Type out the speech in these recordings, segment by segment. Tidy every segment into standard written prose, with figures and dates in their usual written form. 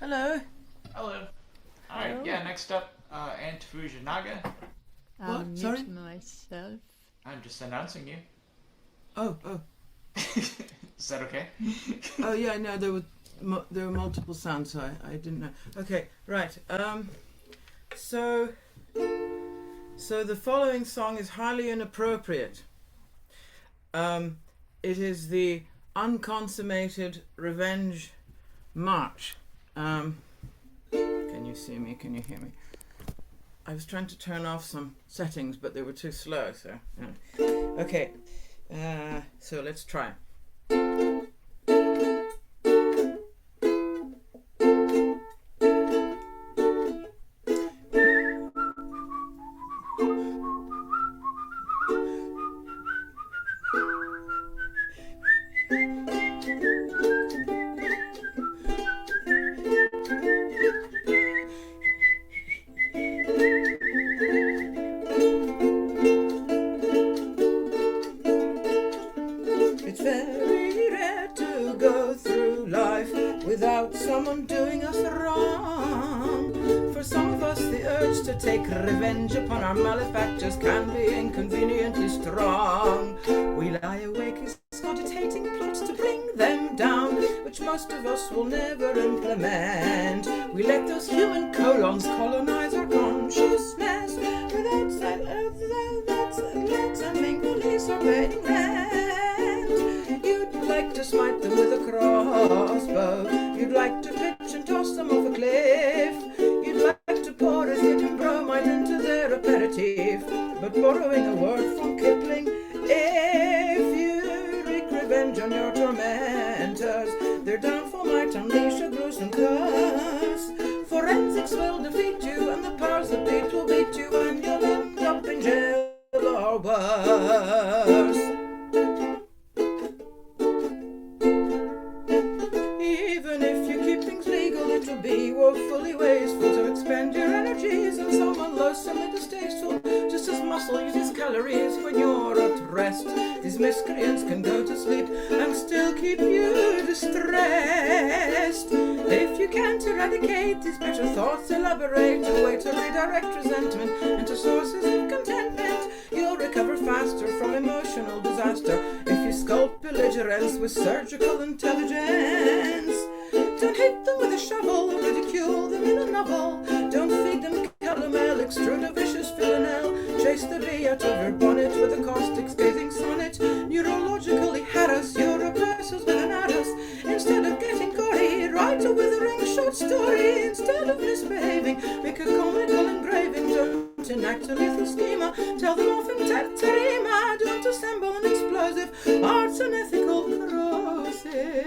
Hello. Hello. Alright, Hello. yeah, next up, Ant Fujinaga. I'll What? mute Sorry? myself. I'm just announcing you. Oh. Is that okay? Oh yeah, no, there were multiple sounds, so I didn't know. Okay, right. So the following song is highly inappropriate. It is the unconsummated revenge march. Can you see me? Can you hear me? I was trying to turn off some settings, but they were too slow. So okay. So let's try. It's very rare to go through life without someone doing us wrong. For some of us, the urge to take revenge upon our malefactors can be inconveniently strong. We lie awake cogitating plots to bring them down, which most of us will never implement. We let those human colons colonize our consciousness without let's unmingle police or paying rent. You'd like to smite them with a crossbow. You'd like to pitch and toss them off a cliff. You'd like to pour azidium bromide into their aperitif. But borrowing a word from Kipling, if you wreak revenge on your tormentors, their downfall might unleash a gruesome curse. Forensics will defeat you, and the powers that be will beat you, and you'll end up in jail or worse. Even if you keep things legal, it'll be woefully wasteful to expend your energies on someone loathsome and distasteful. Just as muscle uses calories when you're at rest, these miscreants can go to sleep and still keep you distressed. If you can't eradicate these bitter thoughts, elaborate a way to redirect resentment into sources of contentment. You'll recover faster from emotional disaster if you sculpt belligerence with surgical intelligence. Don't hit them with a shovel, ridicule them in a novel. Don't feed them calomel, extrude a vicious villanelle. Chase the bee out of your bonnet with a caustic scathing sonnet. Neurologically harass your oppressors with an arrows. Instead of getting gory, write a withering short story. Instead of misbehaving, make a comical engraving. Don't enact a lethal schema, tell them off in terima. Don't assemble an explosive, art's an ethical corrosive.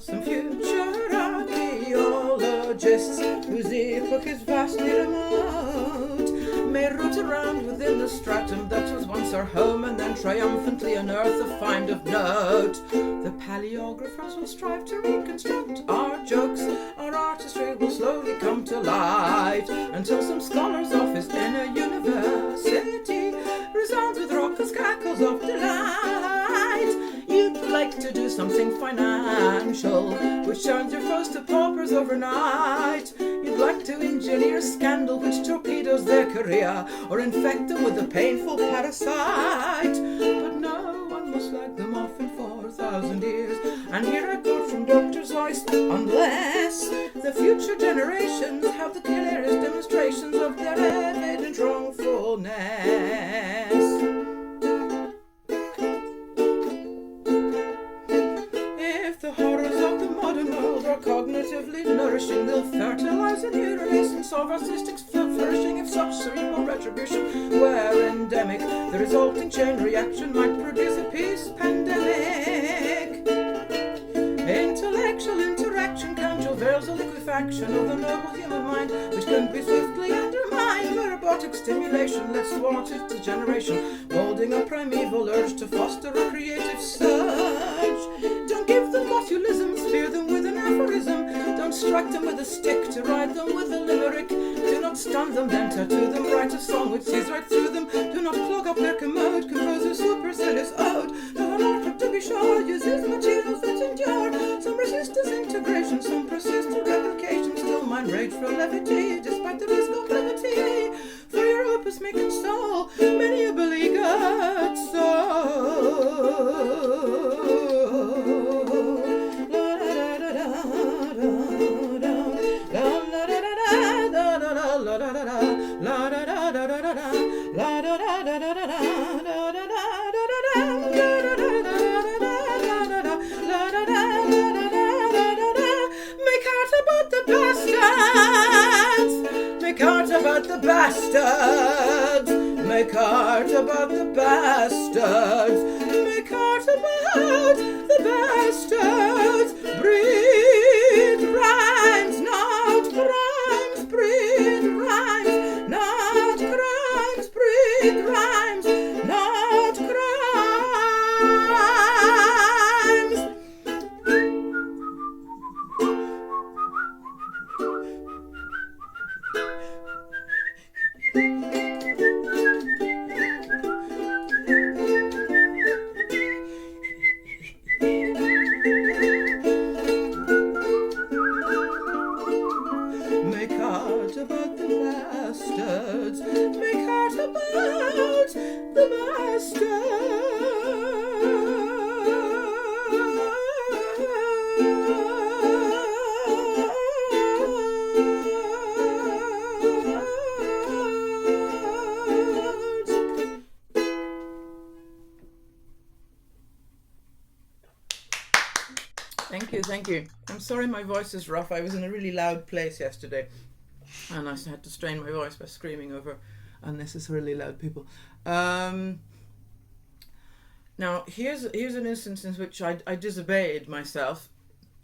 Some future archaeologists whose epoch is vastly remote may root around within the stratum that was once our home and then triumphantly unearth a find of note. The paleographers will strive to reconstruct our jokes. Our artistry will slowly come to light until some scholar's office in a university resounds with raucous cackles of delight. You'd like to do something financial which turns your foes to paupers overnight. You'd like to engineer a scandal which torpedoes their career or infect them with a painful parasite. But no one must slag them off in 4,000 years. And here I quote from Dr. Zeus: unless the future generations have the clearest demonstrations of their evident wrongfulness. The horrors of the modern world are cognitively nourishing. They'll fertilize a new renaissance of artistic flourishing. If such cerebral retribution were endemic, the resulting chain reaction might produce a peace pandemic. Intellectual interaction countervails the liquefaction of the noble human mind, which can be swiftly undermined by robotic stimulation. Let's thwart its degeneration, molding a primeval urge to foster a creative surge. Don't give them botulism, spear them with an aphorism. Don't Don't strike them with a stick to ride them with a limerick. Do not stun them, then tattoo them. Write a song which sees right through them. Do not clog up their commode. Compose a supercilious ode. No art, to be sure, uses materials that endure. Some resist disintegration, some persist to replication. Still mine rage for levity, despite the risk of levity. For your opus may console many a beleaguered soul. Make art about the bastards. Make art about the bastards. Make art about the bastards. Breed rhymes, not crimes. Breed rhymes, not crimes. Breed rhymes, not crimes. Make art about the bastards. Make art about the bastards. Thank you. I'm sorry my voice is rough. I was in a really loud place yesterday and I had to strain my voice by screaming over unnecessarily loud people. Now here's an instance in which I disobeyed myself,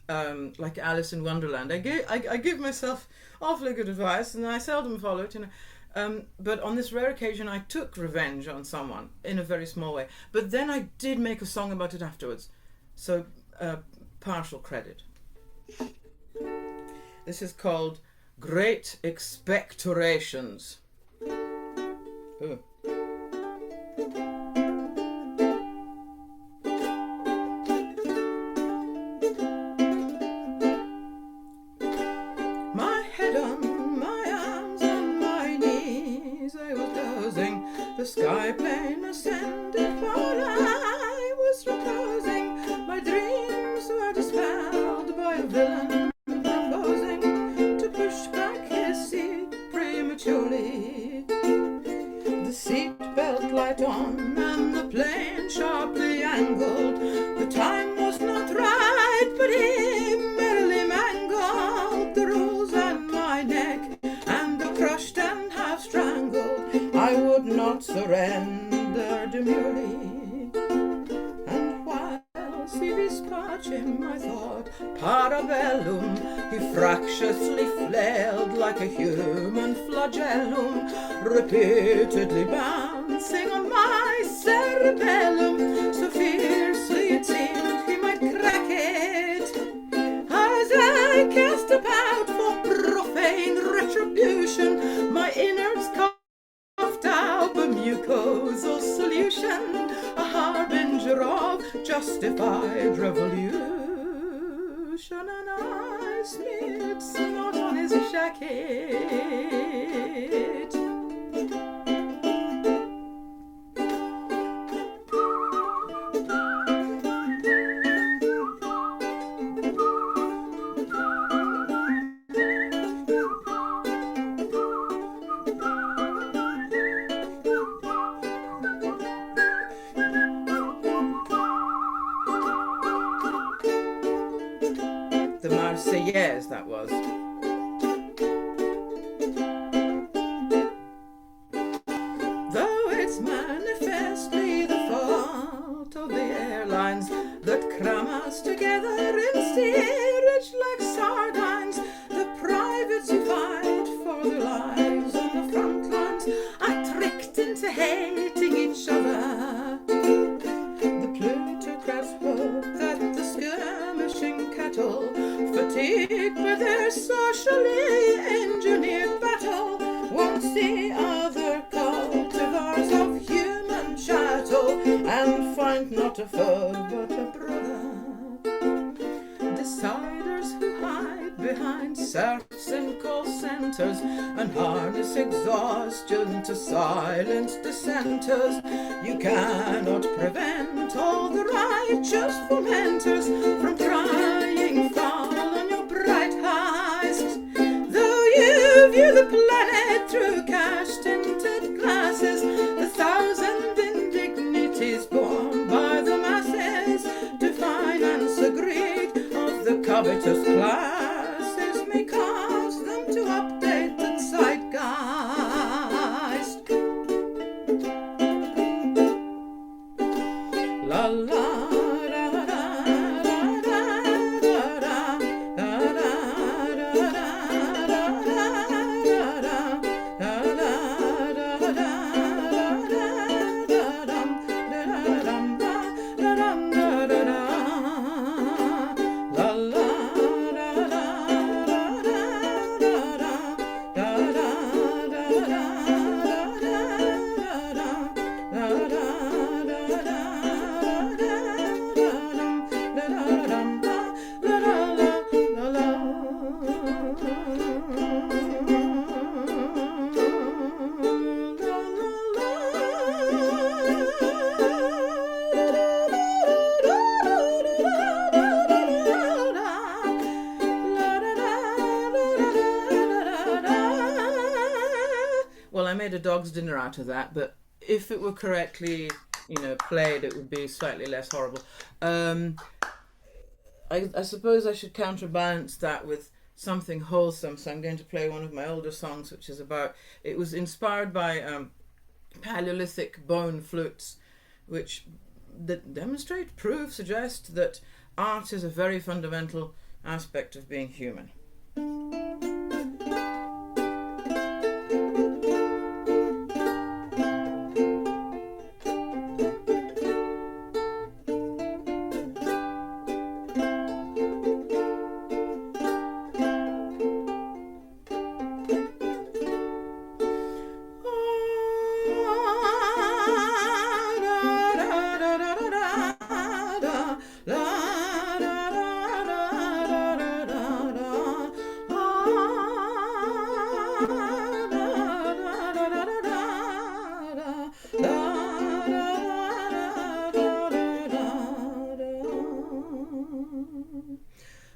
like Alice in Wonderland. I give myself awfully good advice and I seldom follow it, but on this rare occasion I took revenge on someone in a very small way. But then I did make a song about it afterwards. So partial credit. This is called Great Expectorations. Ooh. My head on my arms, on my knees, I was dozing. The sky plane ascended while I was reposing. My dreams were dispelled by a villain proposing to push back his seat prematurely. The seat belt light on and the plane sharply angled. The time was not right, but he merrily mangled the rules on my neck, and though crushed and half strangled, I would not surrender demurely. And while he dispatched him, I thought, parabellum, he fractiously flailed like a human flagellum, repeatedly bouncing on my cerebellum, so fiercely it seemed he might crack it, as I cast about for profane retribution, my innards coughed out a mucosal solution, a harbinger of justified revolution, and I smeared snot on his jacket. The Marseillaise, that was. Though it's manifestly the fault of the airlines that cram us together in steerage like sardines, the privates who fight for their lives on the front lines are tricked into hating each other. The plutocrats hope that the skirmishing cattle, fatigued by their their socially engineered battle won't see other cultivars of human chattel and find not a foe but a brother. Deciders who hide behind serfs and call centers and harness exhaustion to silence dissenters. You cannot prevent all the righteous fomenters from crying foul on your bright heist. Though you view the planet through cash-tinted glasses, the thousand indignities borne by the masses to finance the greed of the covetous classes may cause them to update the zeitgeist. La la da da da da da da da Well, I made a dog's dinner out of that, but if it were correctly, played, it would be slightly less horrible. I suppose I should counterbalance that with something wholesome, so I'm going to play one of my older songs, which is it was inspired by Paleolithic bone flutes, which suggest that art is a very fundamental aspect of being human.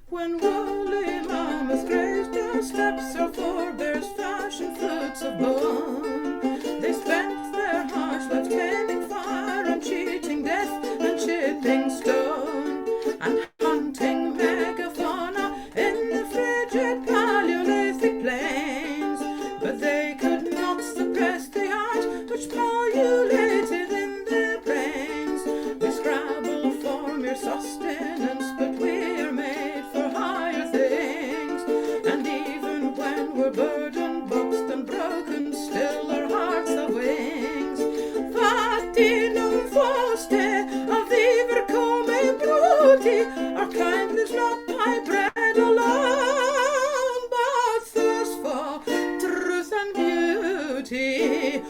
When woolly mammoths grazed our steps, our forebears fashioned flutes of bone. They spent their harsh lives taming fire and cheating death and chipping stone and hunting megafauna in the frigid Paleolithic plains. But they could not suppress the art which pullulated in their brains. We scrabble for mere sustenance, but we're made for higher things. And even when we're burdened, boxed and broken, still our hearts have wings. Fatti non foste a vivere come bruti, our kind lives not by bread alone, but thirst for truth and beauty.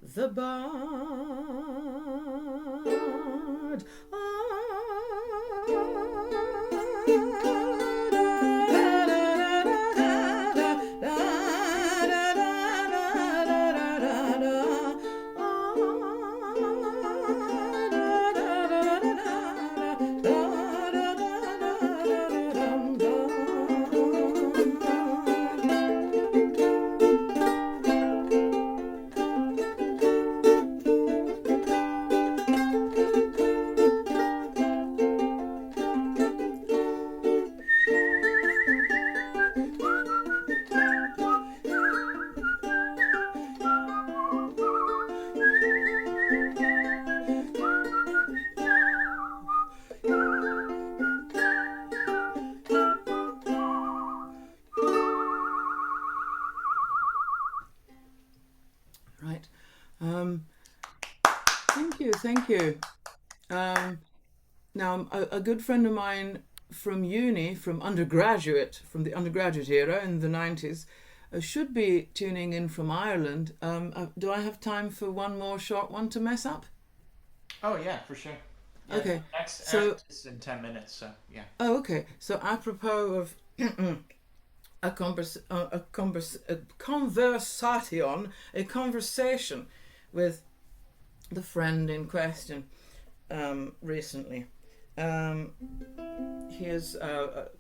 the bard. Right. Thank you. Now, a good friend of mine from uni, from the undergraduate era in the 90s, should be tuning in from Ireland. Do I have time for one more short one to mess up? Oh yeah, for sure. Yeah, Okay, Next so- act is in 10 minutes, so yeah. Oh, okay. So apropos of a conversation with the friend in question recently. Here's a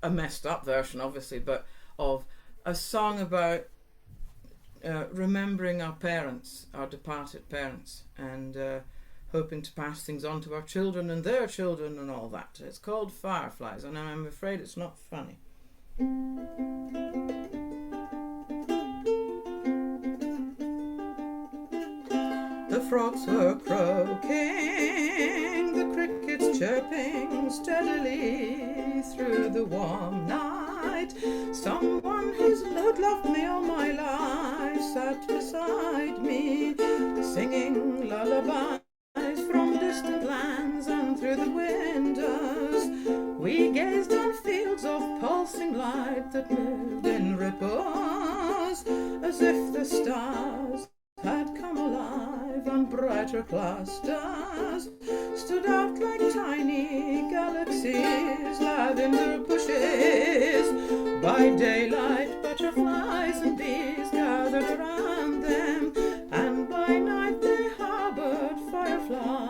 messed up version, obviously, but of a song about remembering our parents, our departed parents, and hoping to pass things on to our children and their children and all that. It's called Fireflies, and I'm afraid it's not funny. The frogs were croaking, the crickets chirping steadily through the warm night. Someone who's loved me all my life sat beside me, singing lullabies from distant lands, and through the windows we gazed on fields of pulsing light that moved in ripples, as if the stars had come alive, and brighter clusters stood out like tiny galaxies, lavender bushes. By daylight butterflies and bees gathered around them, and by night they harbored fireflies.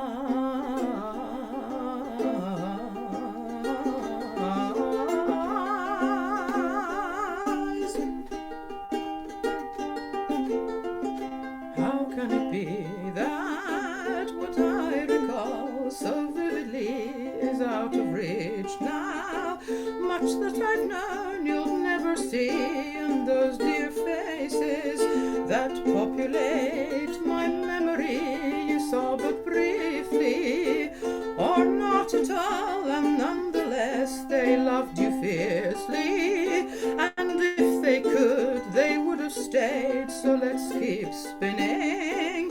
How can it be that what I recall so vividly is out of reach now? Much that I've known you'll never see, and those dear faces that populate my memory you saw but briefly, or not at all, and nonetheless they loved you fiercely, and if they could they would have stayed. So let's keep spinning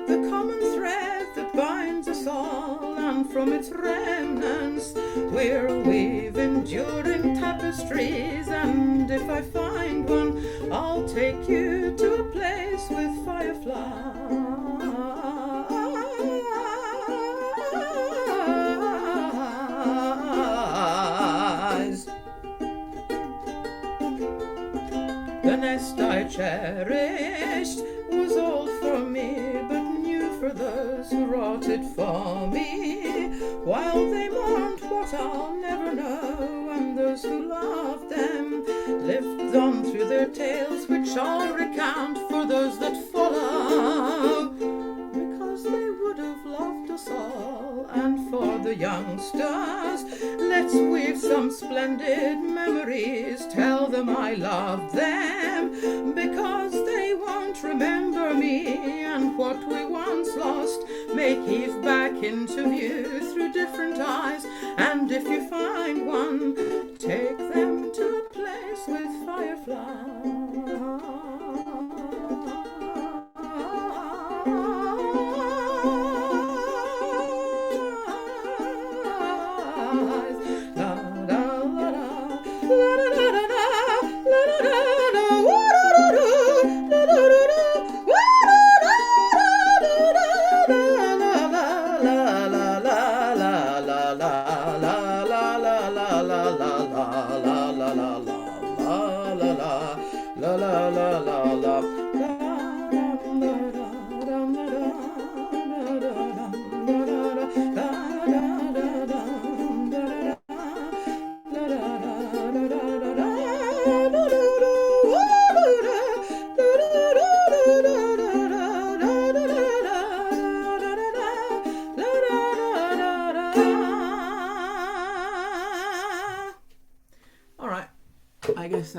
the common thread that binds us all, and from its remnants we'll weave enduring tapestries. And if I find one, I'll take you to a place with fireflies. The nest I cherished was old for me, but new for those who wrought it for me, while they mourned what I'll never know, and those who loved them lived on through their tales, which I'll recount for those that follow, because they would have loved us all. And for the youngsters, let's weave some splendid memories, tell them I love them, because they won't remember me, and what we once lost may heave back into view through different eyes. And if you find one, take them to a place with fireflies.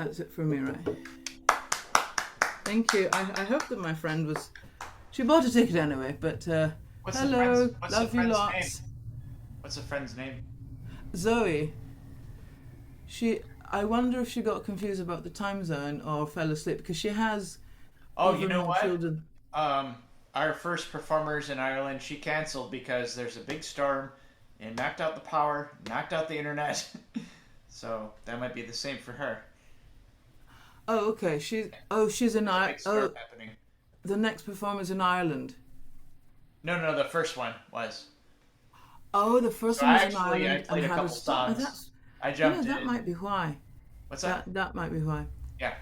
That's it for me, right? Thank you. I hope that my friend was... She bought a ticket anyway, but What's hello, the love you friend's lots. name? What's the friend's name? Zoe. I wonder if she got confused about the time zone or fell asleep, because she has Oh, even you know more what? children. Our first performers in Ireland, she cancelled because there's a big storm and knocked out the power, knocked out the internet. So that might be the same for her. Oh, okay. She's in Big Ireland. storm Oh, happening. the next performer's in Ireland. No, the first one was. Oh, the first So one I was in actually Ireland played and a had a couple stop. Oh, songs. that's I jumped that in. might be why. What's that? That might be why. Yeah.